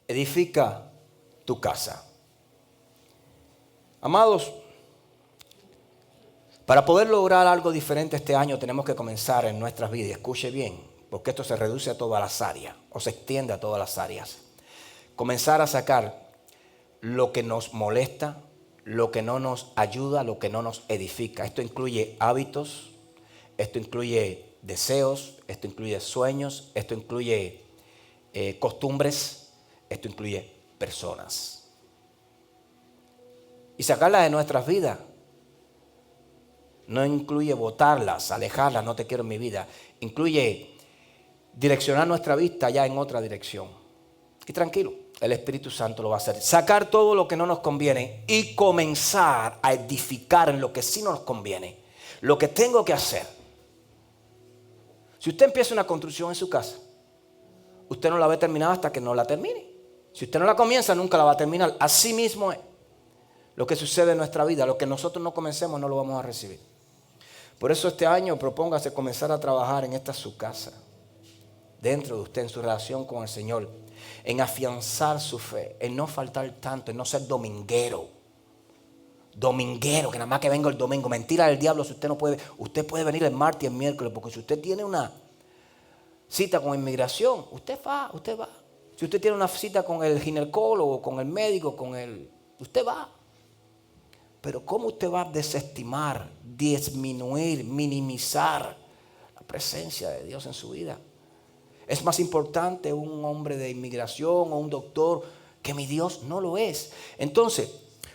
edifica tu casa. Amados, para poder lograr algo diferente este año tenemos que comenzar en nuestras vidas. Escuche bien, porque esto se reduce a todas las áreas o se extiende a todas las áreas. Comenzar a sacar lo que nos molesta, lo que no nos ayuda, lo que no nos edifica. Esto incluye hábitos, esto incluye deseos, esto incluye sueños, esto incluye costumbres, esto incluye personas. Y sacarlas de nuestras vidas no incluye botarlas, alejarlas, no te quiero en mi vida. Incluye direccionar nuestra vista ya en otra dirección. Y tranquilo, el Espíritu Santo lo va a hacer. Sacar todo lo que no nos conviene y comenzar a edificar en lo que sí nos conviene. Lo que tengo que hacer. Si usted empieza una construcción en su casa, usted no la ve terminada hasta que no la termine. Si usted no la comienza, nunca la va a terminar. Así mismo es lo que sucede en nuestra vida. Lo que nosotros no comencemos, no lo vamos a recibir. Por eso este año propóngase comenzar a trabajar en esta su casa, dentro de usted, en su relación con el Señor, en afianzar su fe, en no faltar tanto, en no ser dominguero, que nada más que venga el domingo. Mentira del diablo. Si usted no puede, usted puede venir el martes y el miércoles, porque si usted tiene una cita con inmigración, usted va. Si usted tiene una cita con el ginecólogo, con el médico, usted va. Pero ¿cómo usted va a desestimar, disminuir, minimizar la presencia de Dios en su vida? ¿Es más importante un hombre de inmigración o un doctor que mi Dios? No lo es. Entonces,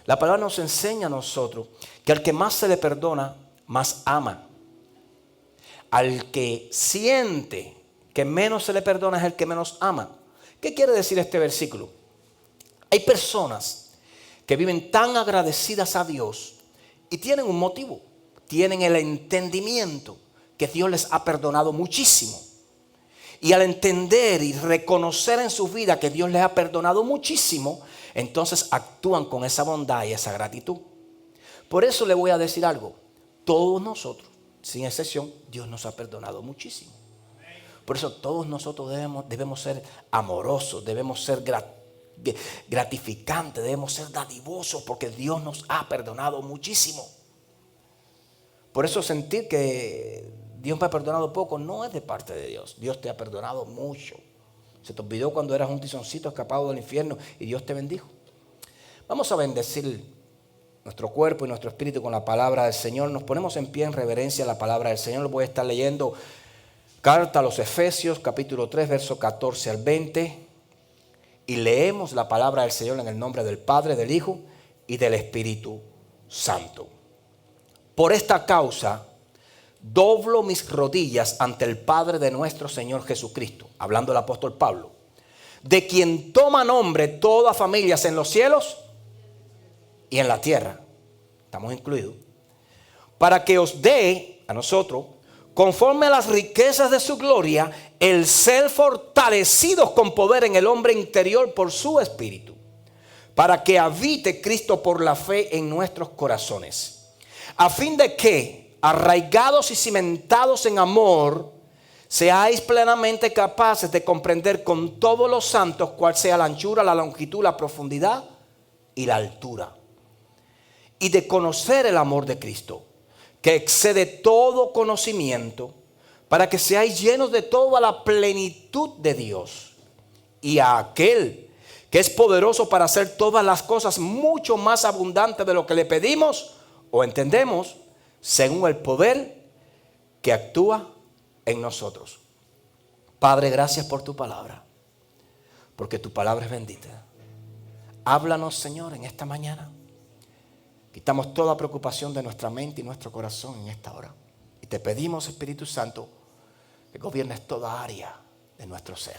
la palabra nos enseña a nosotros que al que más se le perdona, más ama. Al que siente que menos se le perdona es el que menos ama. ¿Qué quiere decir este versículo? Hay personas que viven tan agradecidas a Dios y tienen un motivo, tienen el entendimiento que Dios les ha perdonado muchísimo. Y al entender y reconocer en su vida que Dios les ha perdonado muchísimo, entonces actúan con esa bondad y esa gratitud. Por eso le voy a decir algo, todos nosotros, sin excepción, Dios nos ha perdonado muchísimo. Por eso todos nosotros debemos ser amorosos, debemos ser gratificante, debemos ser dadivosos, porque Dios nos ha perdonado muchísimo. Por eso sentir que Dios me ha perdonado poco no es de parte de Dios. Dios te ha perdonado mucho. Se te olvidó cuando eras un tizoncito escapado del infierno y Dios te bendijo. Vamos a bendecir nuestro cuerpo y nuestro espíritu con la palabra del Señor. Nos ponemos en pie en reverencia a la palabra del Señor. Lo voy a estar leyendo. Carta a los Efesios, capítulo 3, verso 14 al 20. Y leemos la palabra del Señor en el nombre del Padre, del Hijo y del Espíritu Santo. Por esta causa, doblo mis rodillas ante el Padre de nuestro Señor Jesucristo, hablando el apóstol Pablo, de quien toma nombre toda familia en los cielos y en la tierra, estamos incluidos, para que os dé a nosotros, conforme a las riquezas de su gloria, el ser fortalecidos con poder en el hombre interior por su espíritu, para que habite Cristo por la fe en nuestros corazones, a fin de que, arraigados y cimentados en amor, seáis plenamente capaces de comprender con todos los santos cuál sea la anchura, la longitud, la profundidad y la altura, y de conocer el amor de Cristo, que excede todo conocimiento, para que seáis llenos de toda la plenitud de Dios. Y a aquel que es poderoso para hacer todas las cosas mucho más abundantes de lo que le pedimos o entendemos, según el poder que actúa en nosotros. Padre, gracias por tu palabra, porque tu palabra es bendita. Háblanos, Señor, en esta mañana. Quitamos toda preocupación de nuestra mente y nuestro corazón en esta hora. Y te pedimos, Espíritu Santo, que gobiernes toda área de nuestro ser.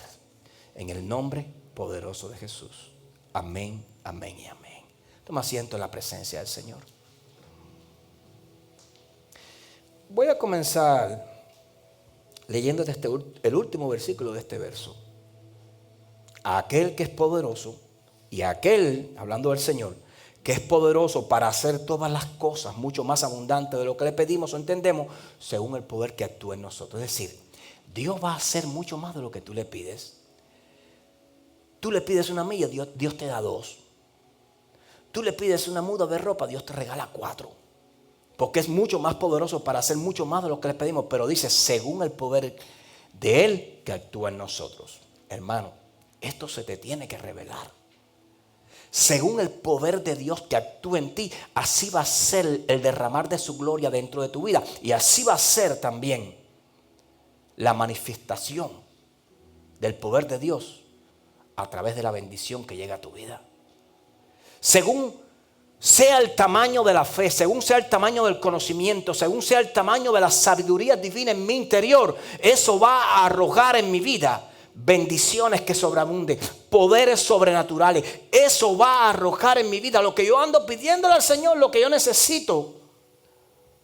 En el nombre poderoso de Jesús. Amén, amén y amén. Toma asiento en la presencia del Señor. Voy a comenzar leyendo el último versículo de este verso. A aquel que es poderoso y a aquel, hablando del Señor, que es poderoso para hacer todas las cosas mucho más abundantes de lo que le pedimos o entendemos, según el poder que actúa en nosotros. Es decir, Dios va a hacer mucho más de lo que tú le pides. Tú le pides una milla, Dios te da 2. Tú le pides una muda de ropa, Dios te regala 4. Porque es mucho más poderoso para hacer mucho más de lo que le pedimos. Pero dice, según el poder de Él que actúa en nosotros. Hermano, esto se te tiene que revelar. Según el poder de Dios que actúa en ti, así va a ser el derramar de su gloria dentro de tu vida. Y así va a ser también la manifestación del poder de Dios a través de la bendición que llega a tu vida. Según sea el tamaño de la fe, según sea el tamaño del conocimiento, según sea el tamaño de la sabiduría divina en mi interior, eso va a arrojar en mi vida bendiciones que sobreabunden, poderes sobrenaturales. Eso va a arrojar en mi vida lo que yo ando pidiéndole al Señor, lo que yo necesito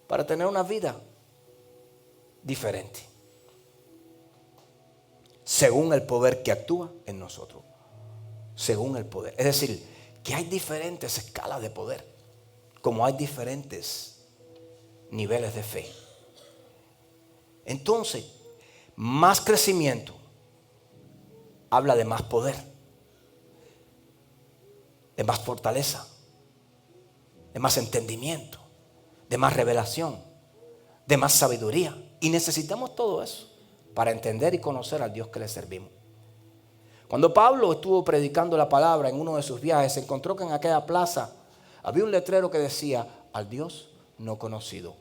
para tener una vida diferente. Según el poder que actúa en nosotros. Según el poder. Es decir, que hay diferentes escalas de poder, como hay diferentes niveles de fe. Entonces, más crecimiento habla de más poder, de más fortaleza, de más entendimiento, de más revelación, de más sabiduría. Y necesitamos todo eso para entender y conocer al Dios que le servimos. Cuando Pablo estuvo predicando la palabra en uno de sus viajes, se encontró que en aquella plaza había un letrero que decía, al Dios no conocido.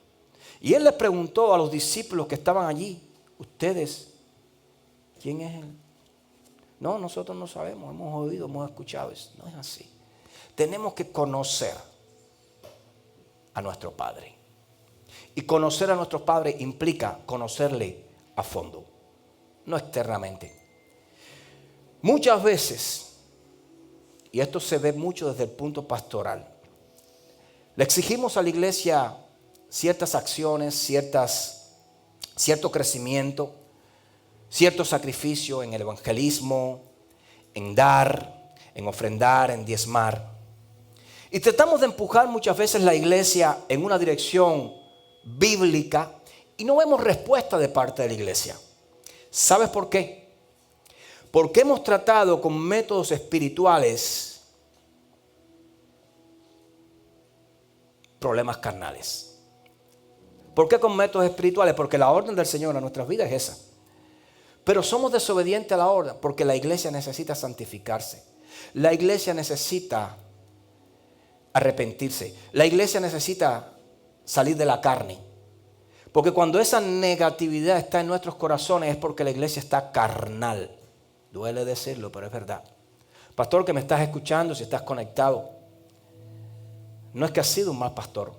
Y él les preguntó a los discípulos que estaban allí, ustedes, ¿quién es él? No, nosotros no sabemos, hemos oído, hemos escuchado. No es así. Tenemos que conocer a nuestro Padre. Y conocer a nuestro Padre implica conocerle a fondo, no externamente. Muchas veces, y esto se ve mucho desde el punto pastoral, le exigimos a la iglesia ciertas acciones, cierto crecimiento, cierto sacrificio en el evangelismo, en dar, en ofrendar, en diezmar. Y tratamos de empujar muchas veces la iglesia en una dirección bíblica y no vemos respuesta de parte de la iglesia. ¿Sabes por qué? Porque hemos tratado con métodos espirituales problemas carnales. ¿Por qué con métodos espirituales? Porque la orden del Señor a nuestras vidas es esa. Pero somos desobedientes a la orden porque la iglesia necesita santificarse. La iglesia necesita arrepentirse. La iglesia necesita salir de la carne. Porque cuando esa negatividad está en nuestros corazones es porque la iglesia está carnal. Duele decirlo, pero es verdad. Pastor, que me estás escuchando, si estás conectado, no es que has sido un mal pastor.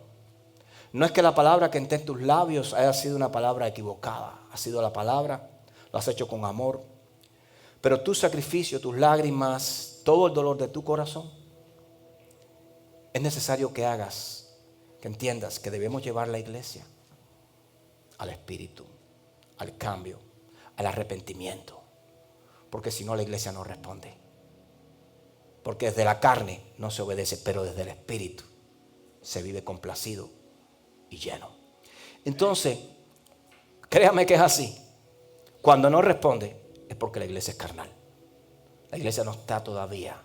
No es que la palabra que entró en tus labios haya sido una palabra equivocada. Ha sido la palabra, lo has hecho con amor. Pero tu sacrificio, tus lágrimas, todo el dolor de tu corazón, es necesario que hagas, que entiendas que debemos llevar la iglesia al espíritu, al cambio, al arrepentimiento. Porque si no, la iglesia no responde. Porque desde la carne no se obedece, pero desde el espíritu se vive complacido y lleno. Entonces, créame que es así. Cuando no responde es porque la iglesia es carnal. La iglesia no está todavía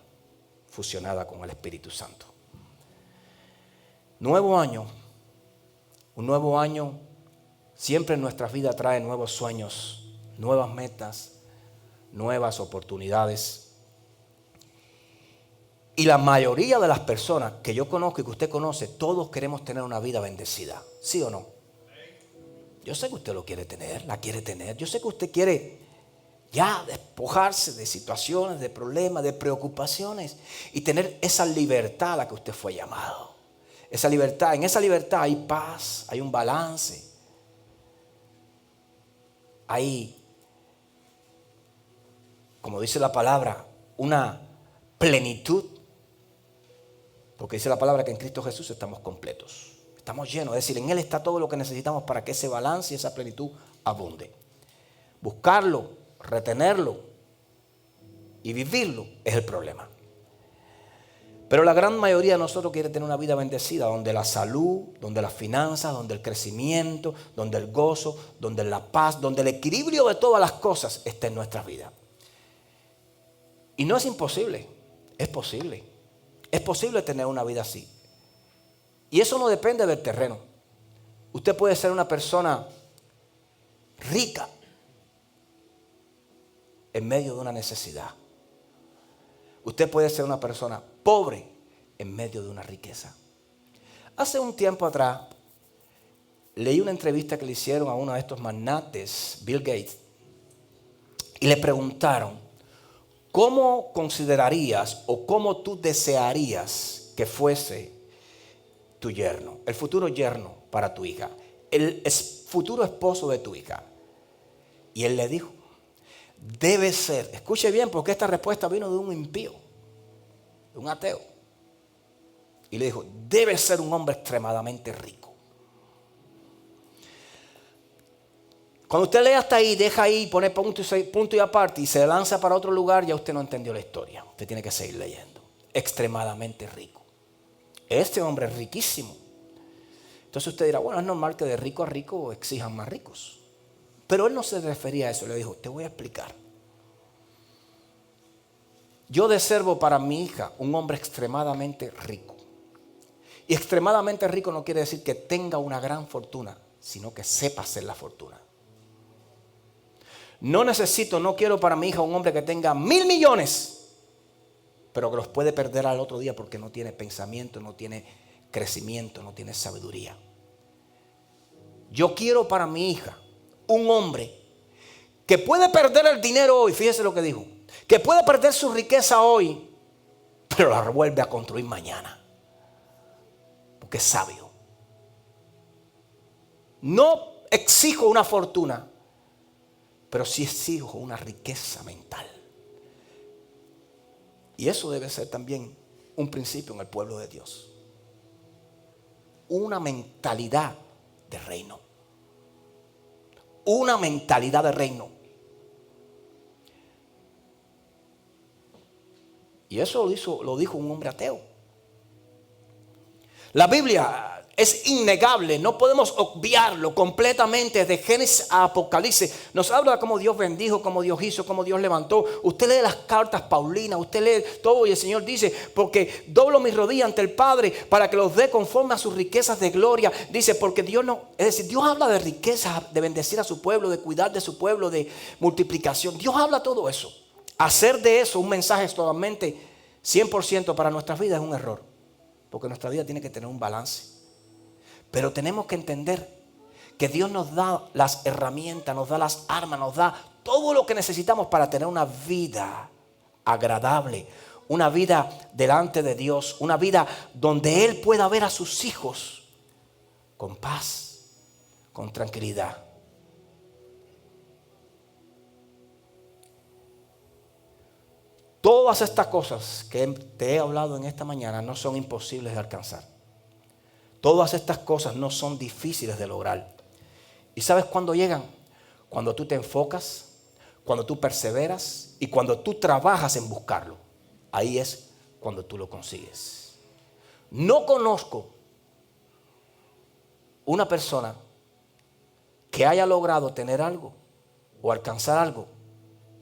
fusionada con el Espíritu Santo. Nuevo año. Un nuevo año siempre en nuestras vidas trae nuevos sueños, nuevas metas, nuevas oportunidades. Y la mayoría de las personas que yo conozco y que usted conoce, todos queremos tener una vida bendecida. ¿Sí o no? Yo sé que usted lo quiere tener, la quiere tener. Yo sé que usted quiere ya despojarse de situaciones, de problemas, de preocupaciones y tener esa libertad a la que usted fue llamado. Esa libertad, en esa libertad hay paz, hay un balance. Hay, como dice la palabra, una plenitud. Porque dice la palabra que en Cristo Jesús estamos completos. Estamos llenos. Es decir, en Él está todo lo que necesitamos para que ese balance y esa plenitud abunde. Buscarlo, retenerlo y vivirlo es el problema. Pero la gran mayoría de nosotros quiere tener una vida bendecida, donde la salud, donde las finanzas, donde el crecimiento, donde el gozo, donde la paz, donde el equilibrio de todas las cosas está en nuestras vidas. Y no es imposible, es posible. Es posible tener una vida así. Y eso no depende del terreno. Usted puede ser una persona rica en medio de una necesidad. Usted puede ser una persona pobre en medio de una riqueza. Hace un tiempo atrás leí una entrevista que le hicieron a uno de estos magnates, Bill Gates, y le preguntaron, ¿cómo considerarías o cómo tú desearías que fuese tu yerno, el futuro yerno para tu hija, el futuro esposo de tu hija? Y él le dijo, debe ser, escuche bien, porque esta respuesta vino de un impío, de un ateo. Y le dijo, debe ser un hombre extremadamente rico. Cuando usted lee hasta ahí, deja ahí, pone punto y aparte y se lanza para otro lugar, ya usted no entendió la historia. Usted tiene que seguir leyendo. Extremadamente rico. Este hombre es riquísimo. Entonces usted dirá, bueno, es normal que de rico a rico exijan más ricos. Pero él no se refería a eso. Le dijo, te voy a explicar. Yo deservo para mi hija un hombre extremadamente rico. Y extremadamente rico no quiere decir que tenga una gran fortuna, sino que sepa hacer la fortuna. No quiero para mi hija un hombre que tenga 1,000 millones, pero que los puede perder al otro día porque no tiene pensamiento, no tiene crecimiento, no tiene sabiduría. Yo quiero para mi hija un hombre que puede perder el dinero hoy, fíjese lo que dijo, que puede perder su riqueza hoy, pero la vuelve a construir mañana, porque es sabio. No exijo una fortuna, pero sí exijo una riqueza mental. Y eso debe ser también un principio en el pueblo de Dios. Una mentalidad de reino. Una mentalidad de reino. Y eso lo dijo un hombre ateo. La Biblia es innegable, no podemos obviarlo completamente desde Génesis a Apocalipsis. Nos habla de cómo Dios bendijo, cómo Dios hizo, cómo Dios levantó. Usted lee las cartas paulinas, usted lee todo y el Señor dice, porque doblo mis rodillas ante el Padre para que los dé conforme a sus riquezas de gloria. Dice, porque Dios no, es decir, Dios habla de riquezas, de bendecir a su pueblo, de cuidar de su pueblo, de multiplicación. Dios habla todo eso. Hacer de eso un mensaje totalmente 100% para nuestras vidas es un error, porque nuestra vida tiene que tener un balance. Pero tenemos que entender que Dios nos da las herramientas, nos da las armas, nos da todo lo que necesitamos para tener una vida agradable, una vida delante de Dios, una vida donde Él pueda ver a sus hijos con paz, con tranquilidad. Todas estas cosas que te he hablado en esta mañana no son imposibles de alcanzar. Todas estas cosas no son difíciles de lograr. ¿Y sabes cuándo llegan? Cuando tú te enfocas, cuando tú perseveras y cuando tú trabajas en buscarlo. Ahí es cuando tú lo consigues. No conozco una persona que haya logrado tener algo o alcanzar algo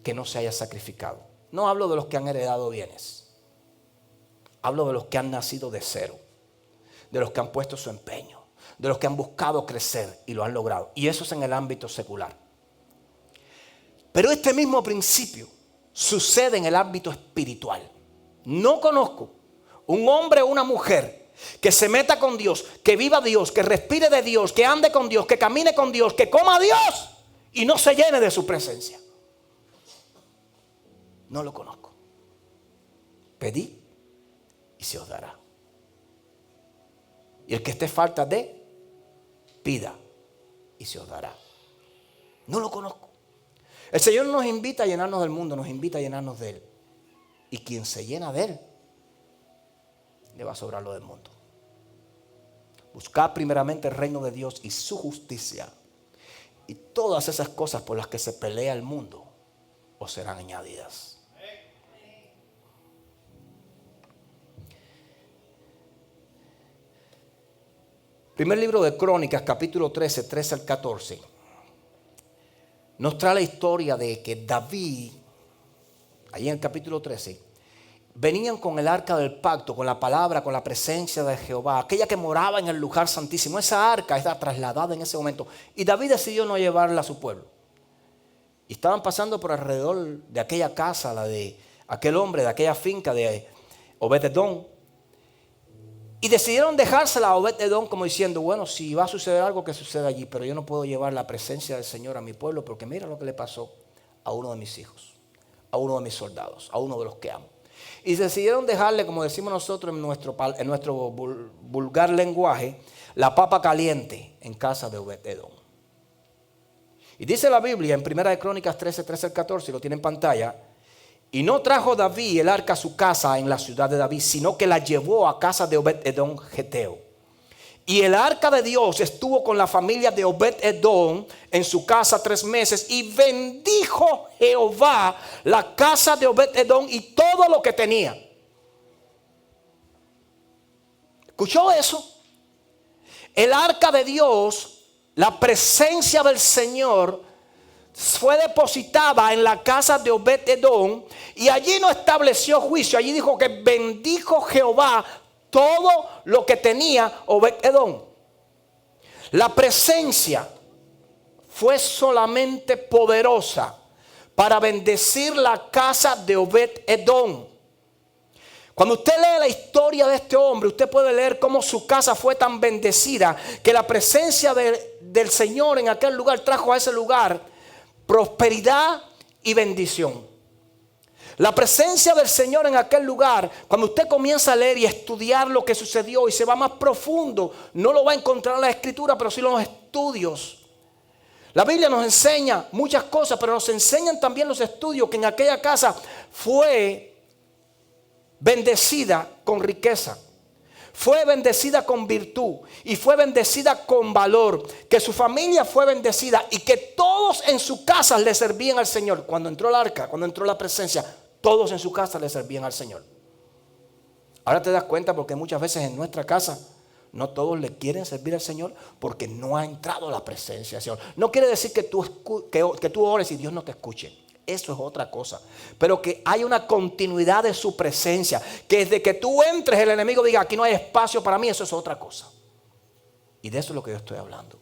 que no se haya sacrificado. No hablo de los que han heredado bienes. Hablo de los que han nacido de cero. De los que han puesto su empeño, de los que han buscado crecer y lo han logrado. Y eso es en el ámbito secular. Pero este mismo principio sucede en el ámbito espiritual. No conozco un hombre o una mujer que se meta con Dios, que viva Dios, que respire de Dios, que ande con Dios, que camine con Dios, que coma a Dios y no se llene de su presencia. No lo conozco. Pedid y se os dará. Y el que esté falta de, pida y se os dará. No lo conozco. El Señor nos invita a llenarnos del mundo, nos invita a llenarnos de Él. Y quien se llena de Él, le va a sobrar lo del mundo. Buscad primeramente el reino de Dios y su justicia. Y todas esas cosas por las que se pelea el mundo os serán añadidas. Primer libro de Crónicas, capítulo 13, 13 al 14. Nos trae la historia de que David allí en el capítulo 13, venían con el arca del pacto, con la palabra, con la presencia de Jehová, aquella que moraba en el lugar santísimo. Esa arca era trasladada en ese momento. Y David decidió no llevarla a su pueblo. Y estaban pasando por alrededor de aquella casa, la de aquel hombre, de aquella finca de Obed-Edom. Y decidieron dejársela a Obed-Edom como diciendo, bueno, si va a suceder algo, que suceda allí. Pero yo no puedo llevar la presencia del Señor a mi pueblo, porque mira lo que le pasó a uno de mis hijos, a uno de mis soldados, a uno de los que amo. Y decidieron dejarle, como decimos nosotros en nuestro vulgar lenguaje, la papa caliente en casa de Obed-Edom. Y dice la Biblia en 1 Crónicas 13, 13 al 14, lo tiene en pantalla. Y no trajo David el arca a su casa en la ciudad de David, sino que la llevó a casa de Obed-Edom Geteo. Y el arca de Dios estuvo con la familia de Obed-Edom en su casa 3 meses. Y bendijo Jehová la casa de Obed-Edom y todo lo que tenía. ¿Escuchó eso? El arca de Dios, la presencia del Señor, fue depositada en la casa de Obed-Edom. Y allí no estableció juicio. Allí dijo que bendijo Jehová todo lo que tenía Obed-Edom. La presencia fue solamente poderosa para bendecir la casa de Obed-Edom. Cuando usted lee la historia de este hombre, usted puede leer cómo su casa fue tan bendecida que la presencia del Señor en aquel lugar trajo a ese lugar prosperidad y bendición. La presencia del Señor en aquel lugar, cuando usted comienza a leer y a estudiar lo que sucedió y se va más profundo, no lo va a encontrar en la Escritura, pero sí en los estudios. La Biblia nos enseña muchas cosas, pero nos enseñan también los estudios que en aquella casa fue bendecida con riqueza, fue bendecida con virtud y fue bendecida con valor, que su familia fue bendecida y que todos en su casa le servían al Señor. Cuando entró el arca, cuando entró la presencia, todos en su casa le servían al Señor. Ahora te das cuenta porque muchas veces en nuestra casa no todos le quieren servir al Señor porque no ha entrado la presencia del Señor. No quiere decir que tú ores y Dios no te escuche. Eso es otra cosa. Pero que hay una continuidad de su presencia. Que desde que tú entres el enemigo diga aquí no hay espacio para mí. Eso es otra cosa. Y de eso es lo que yo estoy hablando.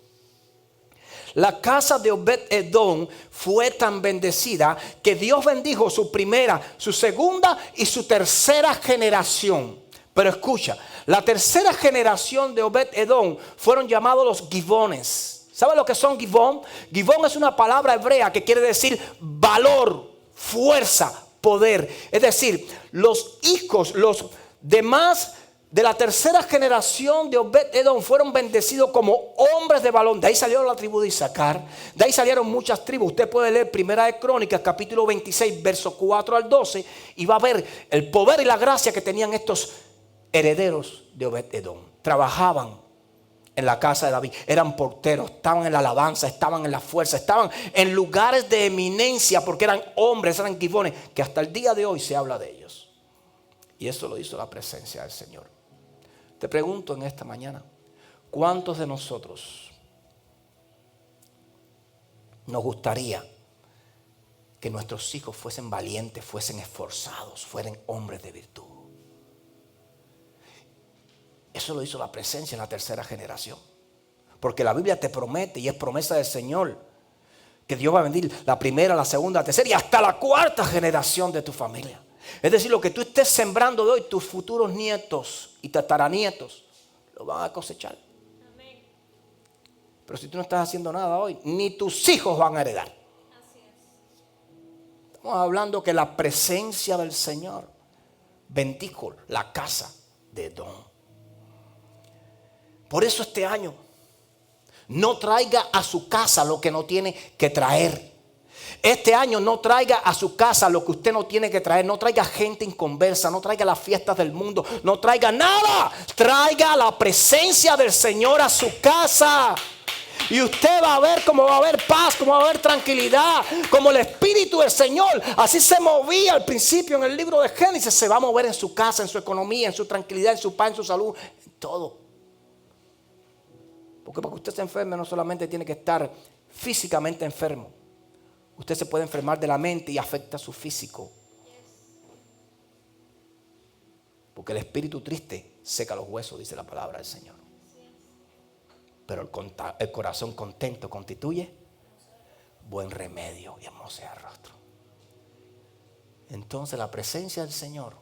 La casa de Obed-Edom fue tan bendecida que Dios bendijo su primera, su segunda y su tercera generación. Pero escucha, la tercera generación de Obed-Edom fueron llamados los Givones. ¿Sabe lo que son Givón? Givón es una palabra hebrea que quiere decir valor, fuerza, poder. Es decir, los hijos, los demás de la tercera generación de Obed-Edom fueron bendecidos como hombres de valor. De ahí salió la tribu de Isaacar. De ahí salieron muchas tribus. Usted puede leer 1 Crónicas, capítulo 26, versos 4 al 12. Y va a ver el poder y la gracia que tenían estos herederos de Obed-Edom. Trabajaban en la casa de David, eran porteros, estaban en la alabanza, estaban en la fuerza, estaban en lugares de eminencia porque eran hombres, eran givones, que hasta el día de hoy se habla de ellos. Y eso lo hizo la presencia del Señor. Te pregunto en esta mañana, ¿cuántos de nosotros nos gustaría que nuestros hijos fuesen valientes, fuesen esforzados, fueran hombres de virtud? Eso lo hizo la presencia en la tercera generación. Porque la Biblia te promete, y es promesa del Señor, que Dios va a bendecir la primera, la segunda, la tercera y hasta la cuarta generación de tu familia. Es decir, lo que tú estés sembrando de hoy, tus futuros nietos y tataranietos lo van a cosechar. Amén. Pero si tú no estás haciendo nada hoy, ni tus hijos van a heredar. Así es. Estamos hablando que la presencia del Señor bendijo la casa de Edom. Por eso este año no traiga a su casa lo que no tiene que traer. Este año no traiga a su casa lo que usted no tiene que traer. No traiga gente inconversa, no traiga las fiestas del mundo, no traiga nada. Traiga la presencia del Señor a su casa. Y usted va a ver cómo va a haber paz, cómo va a haber tranquilidad, como el Espíritu del Señor. Así se movía al principio en el libro de Génesis. Se va a mover en su casa, en su economía, en su tranquilidad, en su paz, en su salud, en todo. Porque para que usted se enferme no solamente tiene que estar físicamente enfermo. Usted se puede enfermar de la mente y afecta a su físico. Porque el espíritu triste seca los huesos, dice la palabra del Señor. Pero el corazón contento constituye buen remedio y hermosea el rostro. Entonces la presencia del Señor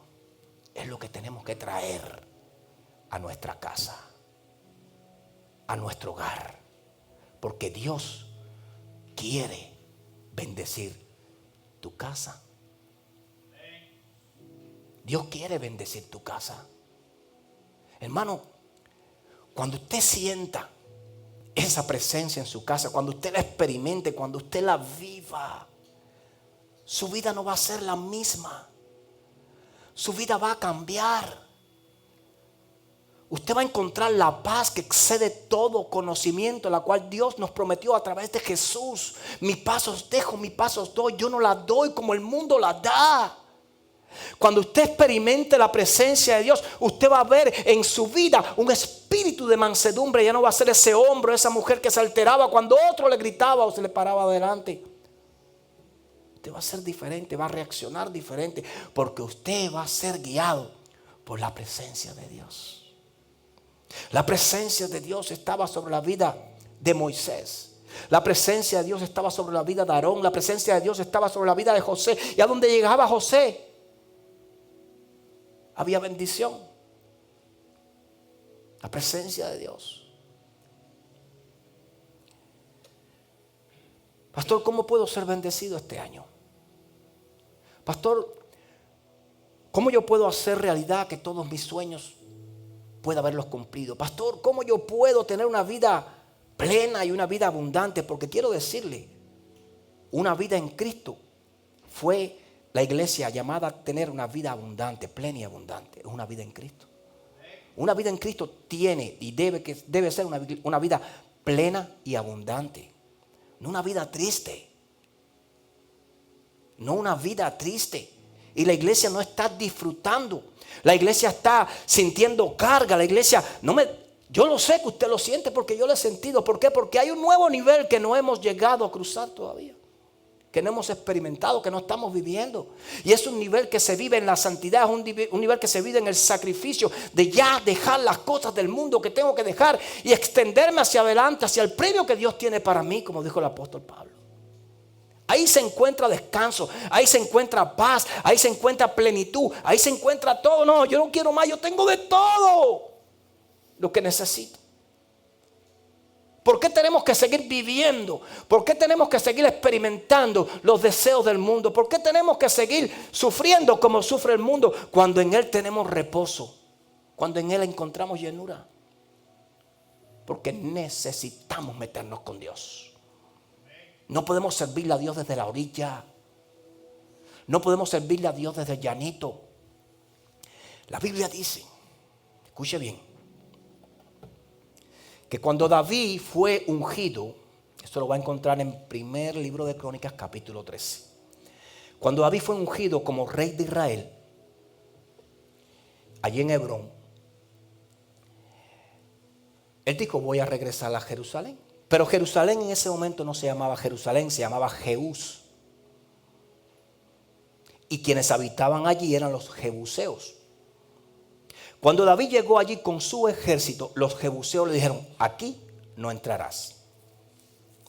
es lo que tenemos que traer a nuestra casa, a nuestro hogar. Porque Dios quiere bendecir tu casa. Dios quiere bendecir tu casa. Hermano, cuando usted sienta esa presencia en su casa, cuando usted la experimente, cuando usted la viva, su vida no va a ser la misma. Su vida va a cambiar. Usted va a encontrar la paz que excede todo conocimiento, la cual Dios nos prometió a través de Jesús. Mi paz os dejo, mi paz os doy. Yo no la doy como el mundo la da. Cuando usted experimente la presencia de Dios, usted va a ver en su vida un espíritu de mansedumbre. Ya no va a ser ese hombre, esa mujer que se alteraba cuando otro le gritaba o se le paraba adelante. Usted va a ser diferente, va a reaccionar diferente, porque usted va a ser guiado por la presencia de Dios. La presencia de Dios estaba sobre la vida de Moisés. La presencia de Dios estaba sobre la vida de Aarón. La presencia de Dios estaba sobre la vida de José. Y a donde llegaba José, había bendición. La presencia de Dios. Pastor, ¿cómo puedo ser bendecido este año? Pastor, ¿cómo yo puedo hacer realidad que todos mis sueños pueda haberlos cumplido? Pastor, ¿cómo yo puedo tener una vida plena y una vida abundante? Porque quiero decirle, una vida en Cristo fue la iglesia llamada a tener una vida abundante, plena y abundante. Es una vida en Cristo. Una vida en Cristo tiene y debe ser una vida plena y abundante. No una vida triste. No una vida triste. Y la iglesia no está disfrutando. La iglesia está sintiendo carga. La iglesia yo lo sé que usted lo siente porque yo lo he sentido. ¿Por qué? Porque hay un nuevo nivel que no hemos llegado a cruzar todavía. Que no hemos experimentado, que no estamos viviendo. Y es un nivel que se vive en la santidad. Es un nivel que se vive en el sacrificio de ya dejar las cosas del mundo que tengo que dejar y extenderme hacia adelante, hacia el premio que Dios tiene para mí, como dijo el apóstol Pablo. Ahí se encuentra descanso, ahí se encuentra paz, ahí se encuentra plenitud, ahí se encuentra todo. No, yo no quiero más, yo tengo de todo lo que necesito. ¿Por qué tenemos que seguir viviendo? ¿Por qué tenemos que seguir experimentando los deseos del mundo? ¿Por qué tenemos que seguir sufriendo como sufre el mundo cuando en Él tenemos reposo? Cuando en Él encontramos llenura. Porque necesitamos meternos con Dios. No podemos servirle a Dios desde la orilla. No podemos servirle a Dios desde el llanito. La Biblia dice, escuche bien, que cuando David fue ungido, esto lo va a encontrar en primer libro de Crónicas capítulo 13. Cuando David fue ungido como rey de Israel, allí en Hebrón, él dijo, voy a regresar a Jerusalén. Pero Jerusalén en ese momento no se llamaba Jerusalén, se llamaba Jehús. Y quienes habitaban allí eran los jebuseos. Cuando David llegó allí con su ejército, los jebuseos le dijeron, aquí no entrarás.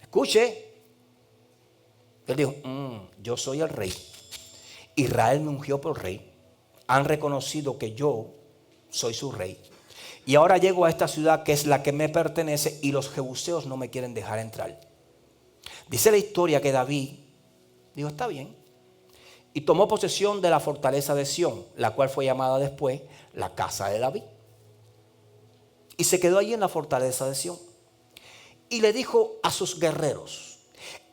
Escuche. Él dijo, yo soy el rey. Israel me ungió por rey. Han reconocido que yo soy su rey. Y ahora llego a esta ciudad que es la que me pertenece y los jebuseos no me quieren dejar entrar. Dice la historia que David dijo, está bien. Y tomó posesión de la fortaleza de Sión, la cual fue llamada después la casa de David. Y se quedó allí en la fortaleza de Sión. Y le dijo a sus guerreros,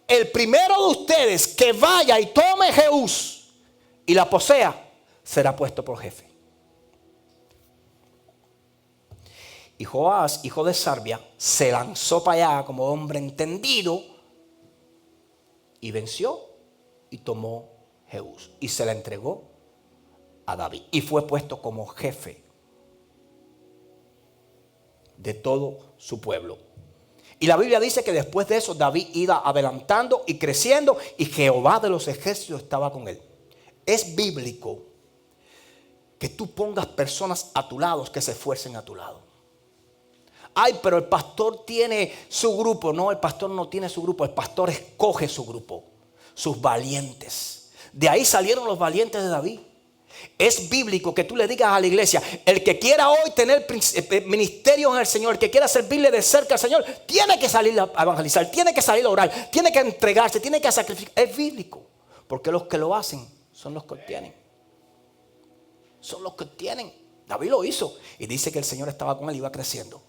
el primero de ustedes que vaya y tome Jehús y la posea, será puesto por jefe. Y Joás, hijo de Sarbia, se lanzó para allá como hombre entendido y venció y tomó Jehús y se la entregó a David y fue puesto como jefe de todo su pueblo. Y la Biblia dice que después de eso David iba adelantando y creciendo y Jehová de los ejércitos estaba con él. Es bíblico que tú pongas personas a tu lado que se esfuercen a tu lado. Ay, pero el pastor tiene su grupo. No, el pastor no tiene su grupo. El pastor escoge su grupo, sus valientes. De ahí salieron los valientes de David. Es bíblico que tú le digas a la iglesia: el que quiera hoy tener ministerio en el Señor, el que quiera servirle de cerca al Señor, tiene que salir a evangelizar, tiene que salir a orar, tiene que entregarse, tiene que sacrificar. Es bíblico, porque los que lo hacen son los que obtienen. Son los que obtienen. David lo hizo y dice que el Señor estaba con él y iba creciendo.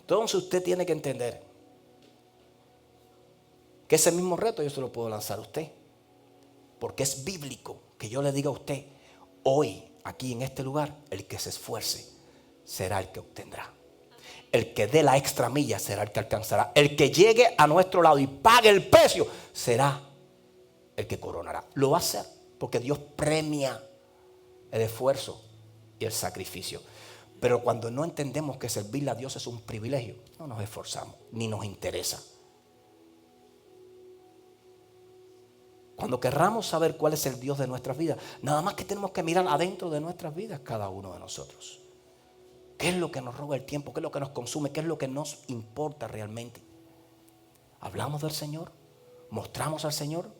Entonces usted tiene que entender que ese mismo reto yo se lo puedo lanzar a usted, porque es bíblico que yo le diga a usted: hoy, aquí en este lugar, el que se esfuerce será el que obtendrá. El que dé la extra milla será el que alcanzará. El que llegue a nuestro lado y pague el precio será el que coronará. Lo va a hacer porque Dios premia el esfuerzo y el sacrificio. Pero cuando no entendemos que servirle a Dios es un privilegio, no nos esforzamos, ni nos interesa. Cuando querramos saber cuál es el Dios de nuestras vidas, nada más que tenemos que mirar adentro de nuestras vidas cada uno de nosotros. ¿Qué es lo que nos roba el tiempo? ¿Qué es lo que nos consume? ¿Qué es lo que nos importa realmente? ¿Hablamos del Señor? ¿Mostramos al Señor?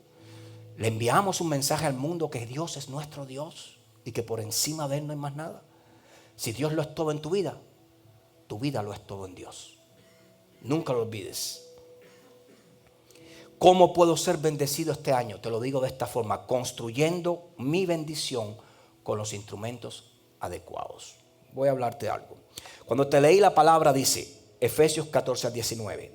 ¿Le enviamos un mensaje al mundo que Dios es nuestro Dios y que por encima de Él no hay más nada? Si Dios lo es todo en tu vida lo es todo en Dios. Nunca lo olvides. ¿Cómo puedo ser bendecido este año? Te lo digo de esta forma: construyendo mi bendición con los instrumentos adecuados. Voy a hablarte de algo. Cuando te leí la palabra, dice Efesios 14-19.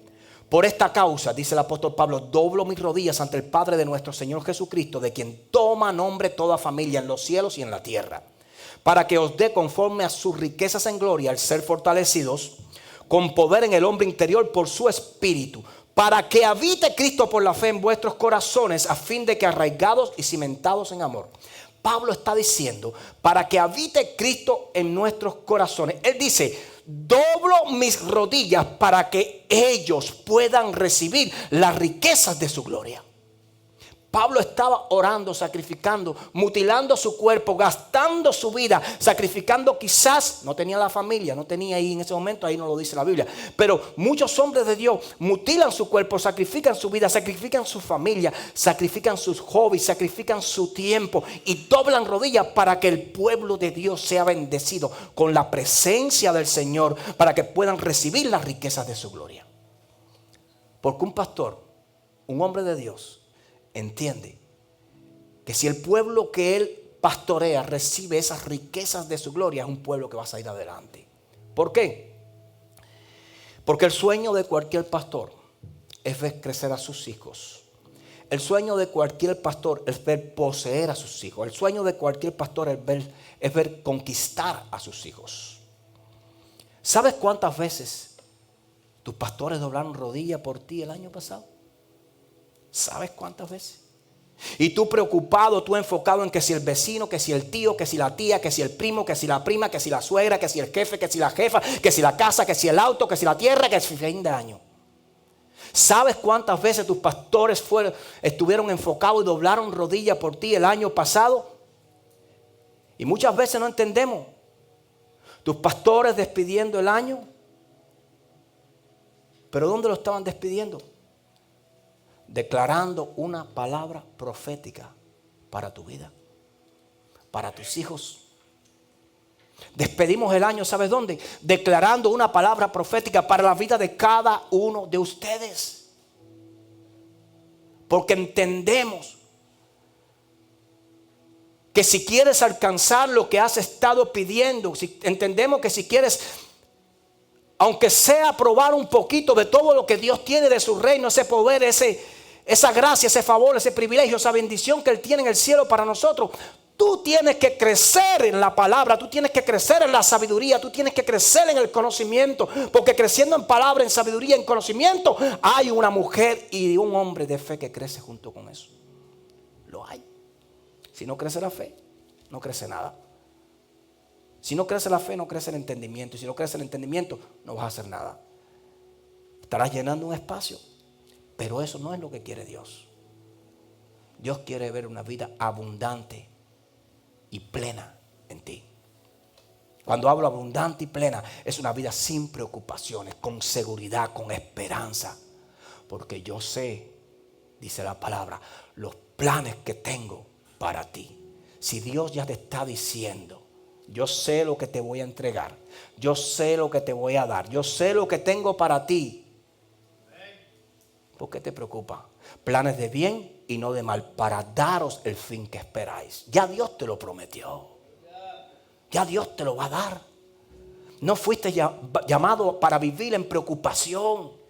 Por esta causa, dice el apóstol Pablo, doblo mis rodillas ante el Padre de nuestro Señor Jesucristo, de quien toma nombre toda familia en los cielos y en la tierra, para que os dé conforme a sus riquezas en gloria al ser fortalecidos con poder en el hombre interior por su espíritu, para que habite Cristo por la fe en vuestros corazones, a fin de que arraigados y cimentados en amor. Pablo está diciendo: para que habite Cristo en nuestros corazones. Él dice: doblo mis rodillas para que ellos puedan recibir las riquezas de su gloria. Pablo estaba orando, sacrificando, mutilando su cuerpo, gastando su vida, sacrificando. Quizás no tenía la familia, no tenía ahí en ese momento, ahí no lo dice la Biblia, pero muchos hombres de Dios mutilan su cuerpo, sacrifican su vida, sacrifican su familia, sacrifican sus hobbies, sacrifican su tiempo y doblan rodillas para que el pueblo de Dios sea bendecido con la presencia del Señor, para que puedan recibir las riquezas de su gloria. Porque un pastor, un hombre de Dios, entiende que si el pueblo que él pastorea recibe esas riquezas de su gloria, es un pueblo que va a salir adelante. ¿Por qué? Porque el sueño de cualquier pastor es ver crecer a sus hijos. El sueño de cualquier pastor es ver poseer a sus hijos. El sueño de cualquier pastor es ver conquistar a sus hijos. ¿Sabes cuántas veces tus pastores doblaron rodillas por ti el año pasado? ¿Sabes cuántas veces? Y tú preocupado, tú enfocado en que si el vecino, que si el tío, que si la tía, que si el primo, que si la prima, que si la suegra, que si el jefe, que si la jefa, que si la casa, que si el auto, que si la tierra, que si el fin de año. ¿Sabes cuántas veces tus pastores estuvieron enfocados y doblaron rodillas por ti el año pasado? Y muchas veces no entendemos. Tus pastores despidiendo el año. ¿Pero dónde lo estaban despidiendo? Declarando una palabra profética para tu vida, para tus hijos. Despedimos el año, ¿sabes dónde? Declarando una palabra profética para la vida de cada uno de ustedes. Porque entendemos que si quieres alcanzar lo que has estado pidiendo, entendemos que si quieres, aunque sea probar un poquito de todo lo que Dios tiene de su reino, ese poder, esa gracia, ese favor, ese privilegio, esa bendición que Él tiene en el cielo para nosotros, tú tienes que crecer en la palabra, tú tienes que crecer en la sabiduría, tú tienes que crecer en el conocimiento, porque creciendo en palabra, en sabiduría, en conocimiento, hay una mujer y un hombre de fe que crece junto con eso. Lo hay. Si no crece la fe, no crece nada. Si no crece la fe, no crece el entendimiento. Y si no crece el entendimiento, no vas a hacer nada. Estarás llenando un espacio. Pero eso no es lo que quiere Dios. Dios quiere ver una vida abundante y plena en ti. Cuando hablo abundante y plena, es una vida sin preocupaciones, con seguridad, con esperanza. Porque yo sé, dice la palabra, los planes que tengo para ti. Si Dios ya te está diciendo, yo sé lo que te voy a entregar, yo sé lo que te voy a dar, yo sé lo que tengo para ti, ¿por qué te preocupa? Planes de bien y no de mal, para daros el fin que esperáis. Ya Dios te lo prometió. Ya Dios te lo va a dar. No fuiste llamado para vivir en preocupación.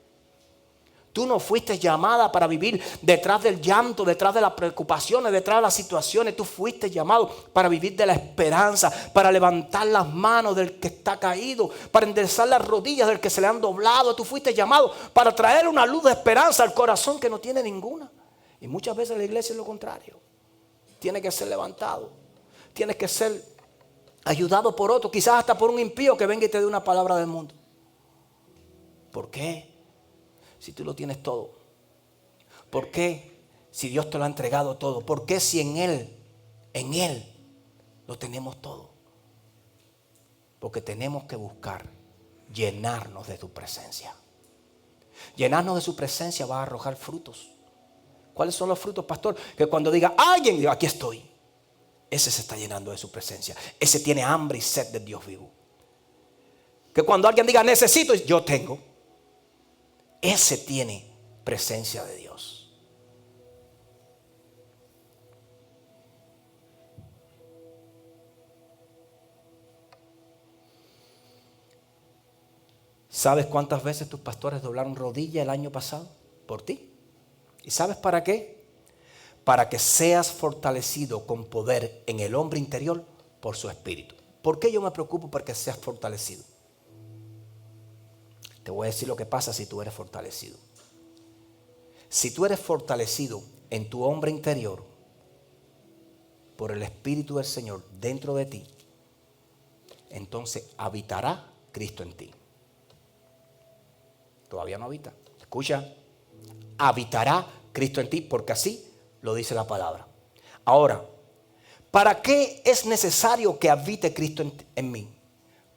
Tú no fuiste llamada para vivir detrás del llanto, detrás de las preocupaciones, detrás de las situaciones. Tú fuiste llamado para vivir de la esperanza, para levantar las manos del que está caído, para enderezar las rodillas del que se le han doblado. Tú fuiste llamado para traer una luz de esperanza al corazón que no tiene ninguna. Y muchas veces la iglesia es lo contrario. Tiene que ser levantado. Tienes que ser ayudado por otro, quizás hasta por un impío que venga y te dé una palabra del mundo. ¿Por qué? Si tú lo tienes todo. ¿Por qué? Si Dios te lo ha entregado todo. ¿Por qué si en Él lo tenemos todo? Porque tenemos que buscar llenarnos de tu presencia. Llenarnos de su presencia va a arrojar frutos. ¿Cuáles son los frutos, pastor? Que cuando diga alguien, diga, aquí estoy. Ese se está llenando de su presencia. Ese tiene hambre y sed de Dios vivo. Que cuando alguien diga necesito, yo tengo. Ese tiene presencia de Dios. ¿Sabes cuántas veces tus pastores doblaron rodilla el año pasado por ti? ¿Y sabes para qué? Para que seas fortalecido con poder en el hombre interior por su espíritu. ¿Por qué yo me preocupo para que seas fortalecido? Te voy a decir lo que pasa si tú eres fortalecido. Si tú eres fortalecido en tu hombre interior por el Espíritu del Señor dentro de ti, entonces habitará Cristo en ti. Todavía no habita. Escucha, habitará Cristo en ti porque así lo dice la palabra. Ahora, ¿para qué es necesario que habite Cristo en mí?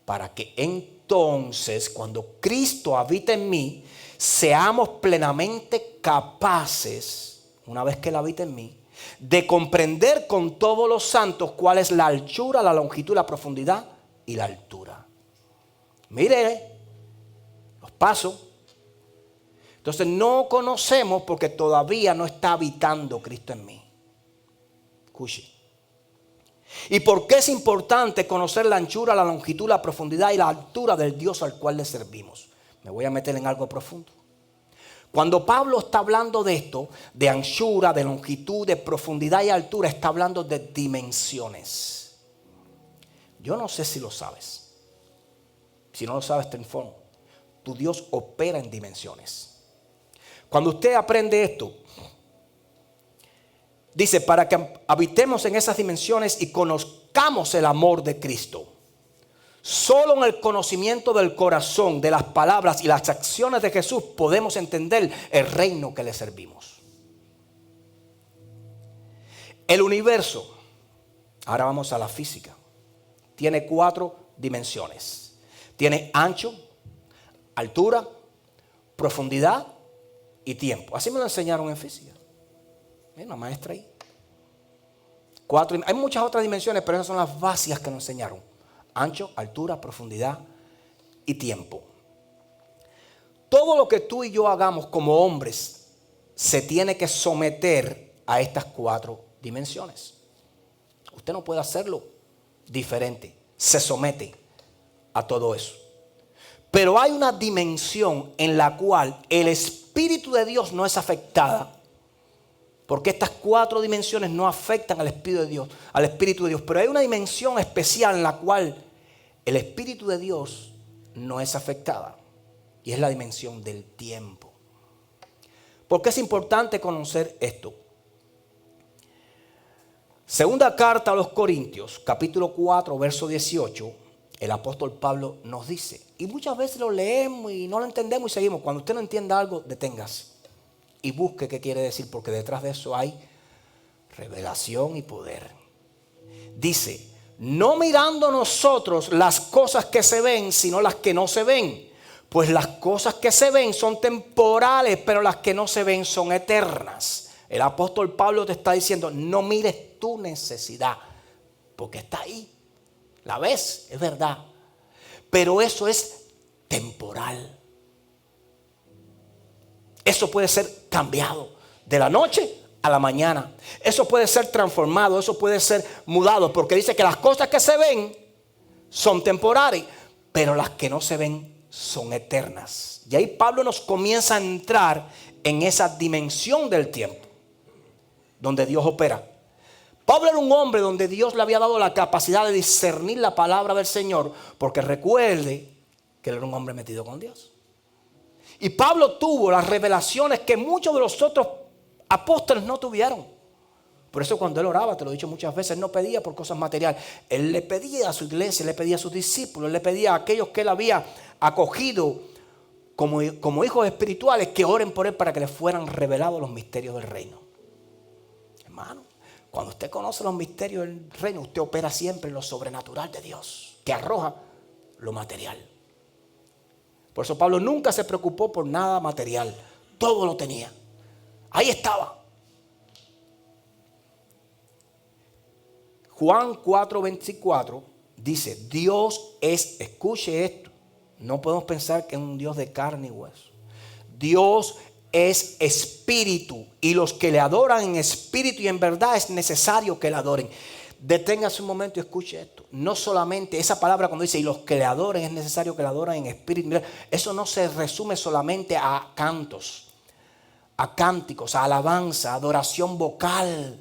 Para que entonces, cuando Cristo habita en mí, seamos plenamente capaces, una vez que Él habita en mí, de comprender con todos los santos cuál es la anchura, la longitud, la profundidad y la altura. Mire los pasos. Entonces no conocemos porque todavía no está habitando Cristo en mí. Escuche. ¿Y por qué es importante conocer la anchura, la longitud, la profundidad y la altura del Dios al cual le servimos? Me voy a meter en algo profundo. Cuando Pablo está hablando de esto, de anchura, de longitud, de profundidad y altura, está hablando de dimensiones. Yo no sé si lo sabes. Si no lo sabes, te informo. Tu Dios opera en dimensiones. Cuando usted aprende esto, dice, para que habitemos en esas dimensiones y conozcamos el amor de Cristo. Solo en el conocimiento del corazón, de las palabras y las acciones de Jesús podemos entender el reino que le servimos. El universo, ahora vamos a la física, tiene 4 dimensiones. Tiene ancho, altura, profundidad y tiempo. Así me lo enseñaron en física. Mira, una maestra ahí. 4, hay muchas otras dimensiones, pero esas son las básicas que nos enseñaron. Ancho, altura, profundidad y tiempo. Todo lo que tú y yo hagamos como hombres se tiene que someter a estas 4 dimensiones. Usted no puede hacerlo diferente. Se somete a todo eso. Pero hay una dimensión en la cual el Espíritu de Dios no es afectada. Porque estas 4 dimensiones no afectan al Espíritu de Dios, Pero hay una dimensión especial en la cual el Espíritu de Dios no es afectada. Y es la dimensión del tiempo. ¿Por qué es importante conocer esto? Segunda carta a los Corintios, capítulo 4, verso 18. El apóstol Pablo nos dice. Y muchas veces lo leemos y no lo entendemos y seguimos. Cuando usted no entienda algo, deténgase. Y busque qué quiere decir, porque detrás de eso hay revelación y poder. Dice, no mirando nosotros las cosas que se ven, sino las que no se ven. Pues las cosas que se ven son temporales, pero las que no se ven son eternas. El apóstol Pablo te está diciendo, no mires tu necesidad, porque está ahí. La ves, es verdad. Pero eso es temporal. Eso puede ser cambiado de la noche a la mañana. Eso puede ser transformado, eso puede ser mudado, porque dice que las cosas que se ven son temporales, pero las que no se ven son eternas. Y ahí Pablo nos comienza a entrar en esa dimensión del tiempo donde Dios opera. Pablo era un hombre donde Dios le había dado la capacidad de discernir la palabra del Señor, porque recuerde que él era un hombre metido con Dios. Y Pablo tuvo las revelaciones que muchos de los otros apóstoles no tuvieron. Por eso cuando él oraba, te lo he dicho muchas veces, él no pedía por cosas materiales. Él le pedía a su iglesia, le pedía a sus discípulos, él le pedía a aquellos que él había acogido como hijos espirituales que oren por él para que les fueran revelados los misterios del reino. Hermano, cuando usted conoce los misterios del reino, usted opera siempre en lo sobrenatural de Dios, que arroja lo material. Por eso Pablo nunca se preocupó por nada material. Todo lo tenía. Ahí estaba. Juan 4:24 dice, Dios es, escuche esto, no podemos pensar que es un Dios de carne y hueso. Dios es espíritu y los que le adoran en espíritu y en verdad es necesario que le adoren. Deténgase un momento y escuche esto. No solamente esa palabra cuando dice y los que le adoren es necesario que le adoren en espíritu. Eso no se resume solamente a cantos, a cánticos, a alabanza, adoración vocal.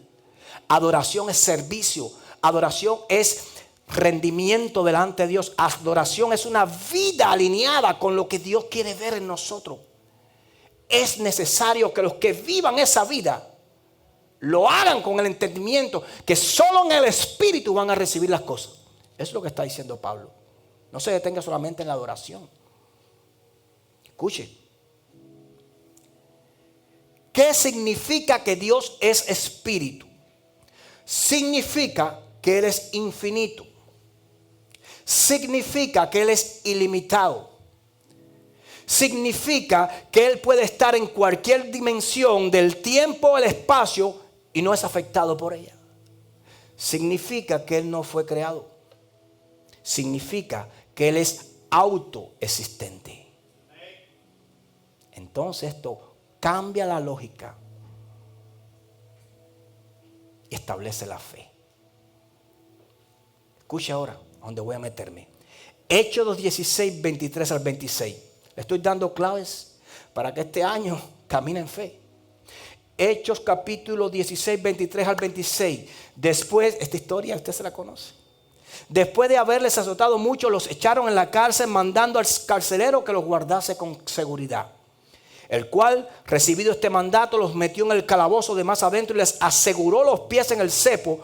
Adoración es servicio. Adoración es rendimiento delante de Dios. Adoración es una vida alineada con lo que Dios quiere ver en nosotros. Es necesario que los que vivan esa vida lo hagan con el entendimiento que solo en el Espíritu van a recibir las cosas. Eso es lo que está diciendo Pablo. No se detenga solamente en la adoración. Escuche. ¿Qué significa que Dios es Espíritu? Significa que Él es infinito. Significa que Él es ilimitado. Significa que Él puede estar en cualquier dimensión del tiempo o el espacio y no es afectado por ella. Significa que Él no fue creado. Significa que Él es autoexistente. Entonces esto cambia la lógica y establece la fe. Escucha ahora a dónde voy a meterme. Hechos 2:16, 23 al 26. Le estoy dando claves para que este año camine en fe. Hechos capítulo 16, 23 al 26. Después, esta historia usted se la conoce. Después de haberles azotado mucho, los echaron en la cárcel, mandando al carcelero que los guardase con seguridad. El cual, recibido este mandato, los metió en el calabozo de más adentro y les aseguró los pies en el cepo.